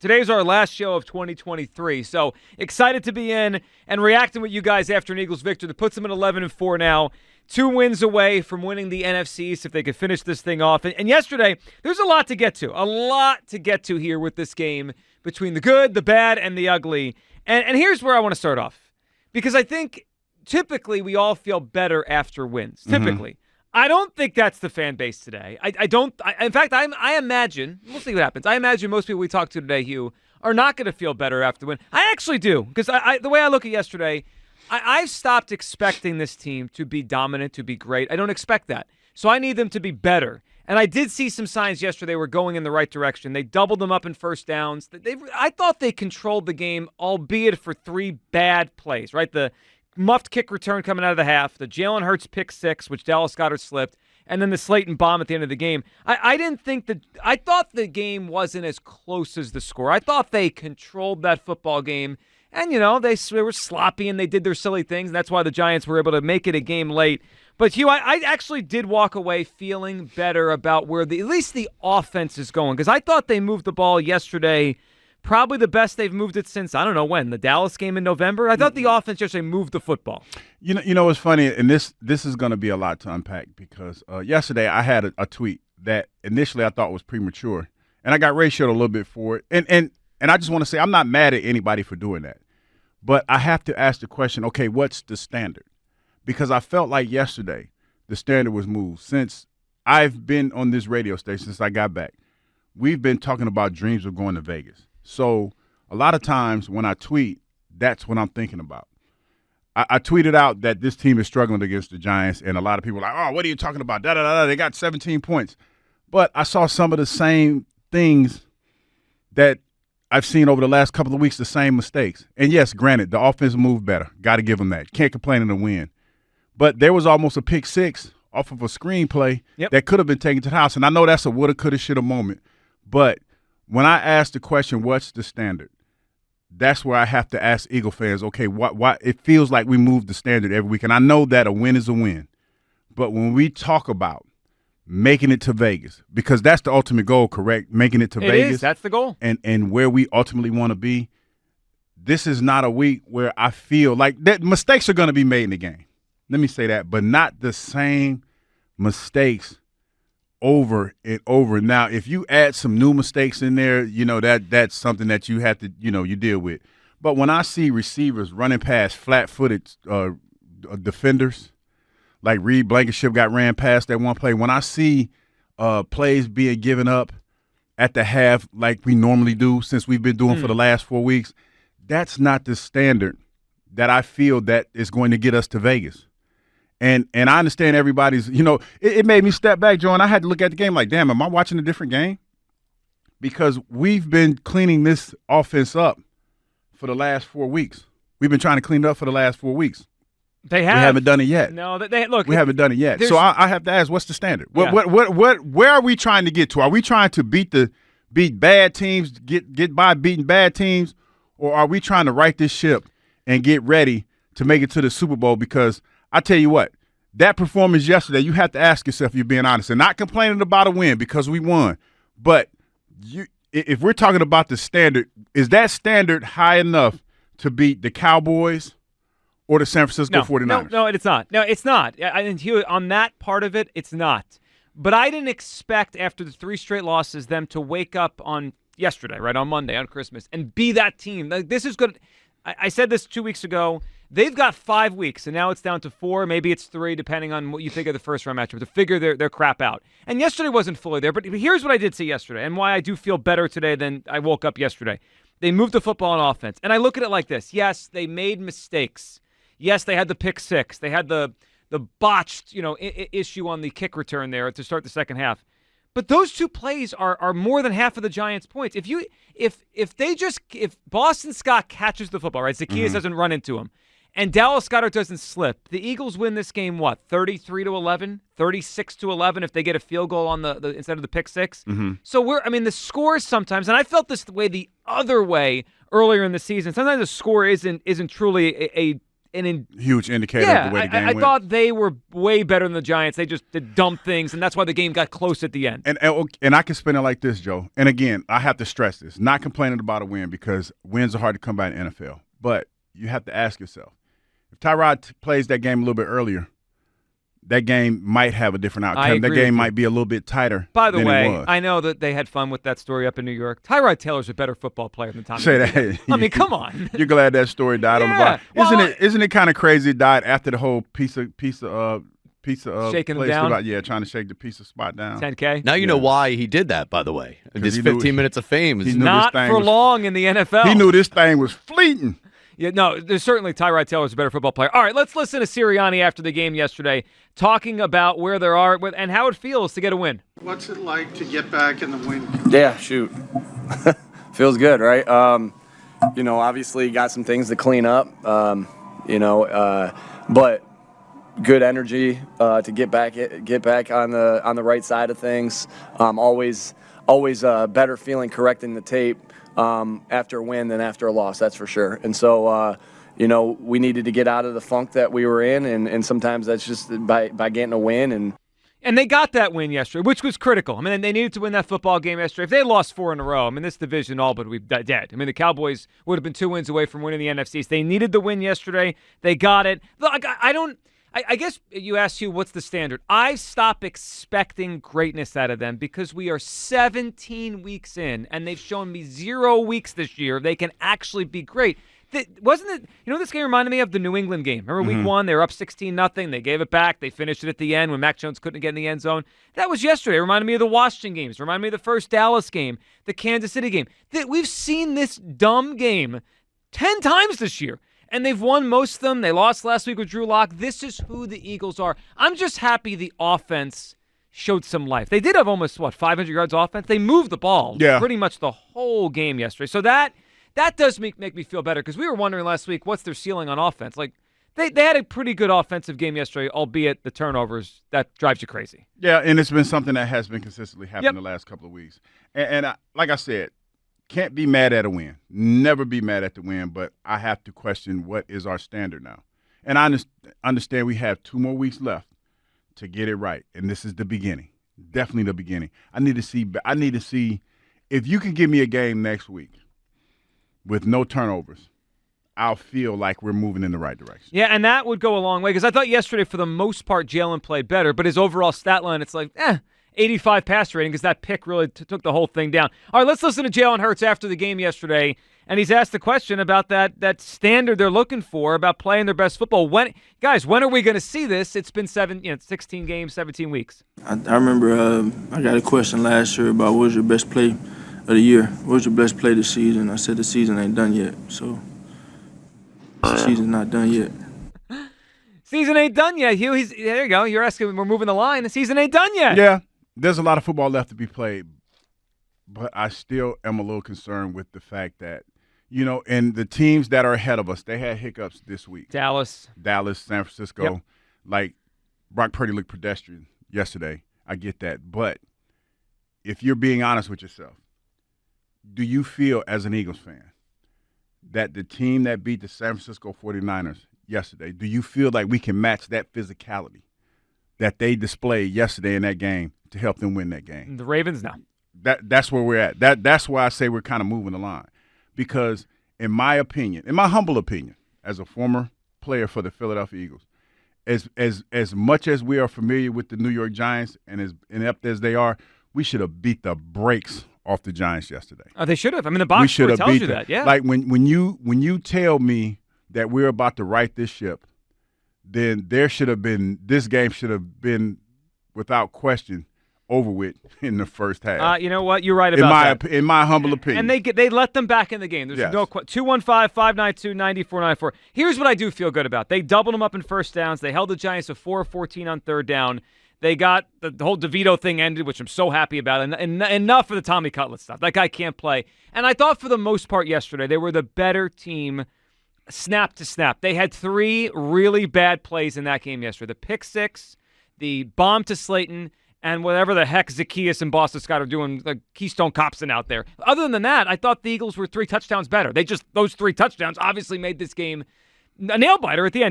Today's our last show of 2023, so excited to be in and reacting with you guys after an Eagles victory that puts them at 11-4 now. 2 wins away from winning the NFC East if they could finish this thing off. And yesterday, there's a lot to get to here with this game between the good, the bad, and the ugly. And here's where I want to start off, because I think typically we all feel better after wins, typically. I don't think that's the fan base today. In fact, I imagine, we'll see what happens. I imagine most people we talk to today, Hugh, are not going to feel better after the win. I actually do, because the way I look at yesterday, I've stopped expecting this team to be dominant, to be great. I don't expect that. So I need them to be better. And I did see some signs yesterday were going in the right direction. They doubled them up in first downs. I thought they controlled the game, albeit for 3 bad plays, right? The muffed kick return coming out of the half, the Jalen Hurts pick 6, which Dallas Goedert slipped, and then the Slayton bomb at the end of the game. I thought the game wasn't as close as the score. I thought they controlled that football game, and, they were sloppy and they did their silly things, and that's why the Giants were able to make it a game late. But, Hugh, I actually did walk away feeling better about where at least the offense is going, because I thought they moved the ball yesterday probably the best they've moved it since, I don't know when, the Dallas game in November. I thought the offense yesterday moved the football. You know what's funny, and this is going to be a lot to unpack, because yesterday I had a tweet that initially I thought was premature, and I got ratioed a little bit for it. And I just want to say I'm not mad at anybody for doing that, but I have to ask the question, okay, what's the standard? Because I felt like yesterday the standard was moved. Since I've been on this radio station, since I got back, we've been talking about dreams of going to Vegas. So a lot of times when I tweet, that's what I'm thinking about. I tweeted out that this team is struggling against the Giants, and a lot of people are like, oh, what are you talking about? They got 17 points. But I saw some of the same things that I've seen over the last couple of weeks, the same mistakes. And, yes, granted, the offense moved better. Got to give them that. Can't complain in the win. But there was almost a pick 6 off of a screenplay that could have been taken to the house. And I know that's a woulda, coulda, shoulda moment. But when I ask the question, what's the standard? That's where I have to ask Eagle fans, okay, why it feels like we move the standard every week. And I know that a win is a win. But when we talk about making it to Vegas, because that's the ultimate goal, correct? Making it to Vegas. It is. That's the goal. And where we ultimately want to be, this is not a week where I feel like that mistakes are going to be made in the game. Let me say that, but not the same mistakes over and over. Now, if you add some new mistakes in there, that's something that you have to, you deal with. But when I see receivers running past flat-footed defenders, like Reed Blankenship got ran past that one play, when I see plays being given up at the half like we normally do since we've been doing for the last 4 weeks, that's not the standard that I feel that is going to get us to Vegas. And I understand everybody's, it made me step back, Joe, and I had to look at the game like, damn, am I watching a different game? Because we've been cleaning this offense up for the last 4 weeks. We've been trying to clean it up for the last 4 weeks. They have. We haven't done it yet. No, look. We haven't done it yet. So I have to ask, what's the standard? Where are we trying to get to? Are we trying to beat bad teams, get by beating bad teams, or are we trying to right this ship and get ready to make it to the Super Bowl? Because I tell you what, that performance yesterday, you have to ask yourself if you're being honest, and not complaining about a win because we won. But if we're talking about the standard, is that standard high enough to beat the Cowboys or the San Francisco 49ers? No, it's not. No, it's not. And Hugh, on that part of it, it's not. But I didn't expect after the 3 straight losses them to wake up on yesterday, right, on Monday, on Christmas, and be that team. Like, this is good. I said this 2 weeks ago. They've got 5 weeks, and now it's down to 4. Maybe it's 3, depending on what you think of the first-round matchup, to figure their crap out. And yesterday wasn't fully there, but here's what I did see yesterday and why I do feel better today than I woke up yesterday. They moved the football on offense, and I look at it like this. Yes, they made mistakes. Yes, they had the pick 6. They had the botched issue on the kick return there to start the second half. But those 2 plays are more than half of the Giants' points. If Boston Scott catches the football, right, Zacchaeus doesn't run into him, and Dallas Goedert doesn't slip, the Eagles win this game, 33-11, 36-11 if they get a field goal on the instead of the pick 6. So the scores sometimes, and I felt this way the other way earlier in the season. Sometimes the score isn't truly huge indicator of the way the game went. I thought they were way better than the Giants. They just did dumb things, and that's why the game got close at the end. And I can spin it like this, Joe. And again, I have to stress this: not complaining about a win because wins are hard to come by in the NFL. But you have to ask yourself, if Tyrod plays that game a little bit earlier, that game might have a different outcome. That game might be a little bit tighter. By the way, it was. I know that they had fun with that story up in New York. Tyrod Taylor's a better football player than Tommy. Say that. I mean, come on. You're glad that story died on the block. Isn't it kind of crazy? It died after the whole piece of shaking place him down. trying to shake the piece of spot down. 10K. Now you know why he did that. By the way, this 15 minutes of fame is not for long in the NFL. He knew this thing was fleeting. Yeah, no, there's certainly Tyrod Taylor's a better football player. All right, let's listen to Sirianni after the game yesterday, talking about where they are and how it feels to get a win. What's it like to get back in the win? Yeah, shoot. Feels good, right? Obviously got some things to clean up, but good energy to get back on the right side of things. Always better feeling correcting the tape after a win than after a loss, that's for sure. And so, we needed to get out of the funk that we were in, and sometimes that's just by getting a win. And they got that win yesterday, which was critical. I mean, they needed to win that football game yesterday. If they had lost 4 in a row, I mean, this division all but would be dead. I mean, the Cowboys would have been 2 wins away from winning the NFC. So they needed the win yesterday. They got it. Look, I guess you asked you what's the standard. I stop expecting greatness out of them because we are 17 weeks in, and they've shown me 0 weeks this year they can actually be great. Wasn't it? You know, this game reminded me of the New England game. Remember week 1? They were up 16-0. They gave it back. They finished it at the end when Mac Jones couldn't get in the end zone. That was yesterday. It reminded me of the Washington games. It reminded me of the first Dallas game, the Kansas City game. We've seen this dumb game 10 times this year. And they've won most of them. They lost last week with Drew Lock. This is who the Eagles are. I'm just happy the offense showed some life. They did have almost, 500 yards offense? They moved the ball pretty much the whole game yesterday. So that does make me feel better because we were wondering last week what's their ceiling on offense. Like, they had a pretty good offensive game yesterday, albeit the turnovers, that drives you crazy. Yeah, and it's been something that has been consistently happening the last couple of weeks. And like I said, can't be mad at a win. Never be mad at the win, but I have to question what is our standard now. And I understand we have 2 more weeks left to get it right, and this is the beginning. Definitely the beginning. I need to see if you can give me a game next week with no turnovers, I'll feel like we're moving in the right direction. Yeah, and that would go a long way because I thought yesterday for the most part Jalen played better, but his overall stat line, it's like, 85 passer rating because that pick really took the whole thing down. All right, let's listen to Jalen Hurts after the game yesterday, and he's asked the question about that standard they're looking for about playing their best football. When are we going to see this? It's been 16 games, 17 weeks. I remember I got a question last year about what was your best play of the year? What was your best play this season? I said the season ain't done yet, so the season's not done yet. Season ain't done yet, Hugh. There you go. You're asking, we're moving the line. The season ain't done yet. Yeah. There's a lot of football left to be played, but I still am a little concerned with the fact that, and the teams that are ahead of us, they had hiccups this week. Dallas, San Francisco. Yep. Like, Brock Purdy looked pedestrian yesterday. I get that. But if you're being honest with yourself, do you feel as an Eagles fan that the team that beat the San Francisco 49ers yesterday, do you feel like we can match that physicality that they displayed yesterday in that game to help them win that game? The Ravens, no. That's where we're at. That's why I say we're kind of moving the line. Because in my humble opinion, as a former player for the Philadelphia Eagles, as much as we are familiar with the New York Giants and as inept as they are, we should have beat the brakes off the Giants yesterday. Oh, they should have. I mean, the box score tells you that. Yeah. Like when you tell me that we're about to right this ship, then this game should have been, without question, over with in the first half. You know what? You're right about that. In my humble opinion. And they let them back in the game. There's no 215-592-9494. Here's what I do feel good about. They doubled them up in first downs. They held the Giants to 4 of 14 on third down. They got the whole DeVito thing ended, which I'm so happy about. And enough for the Tommy Cutlet stuff. That guy can't play. And I thought for the most part yesterday, they were the better team snap to snap. They had 3 really bad plays in that game yesterday. The pick 6, the bomb to Slayton, and whatever the heck Zacchaeus and Boston Scott are doing, like Keystone Copson out there. Other than that, I thought the Eagles were 3 touchdowns better. Those 3 touchdowns obviously made this game a nail-biter at the end.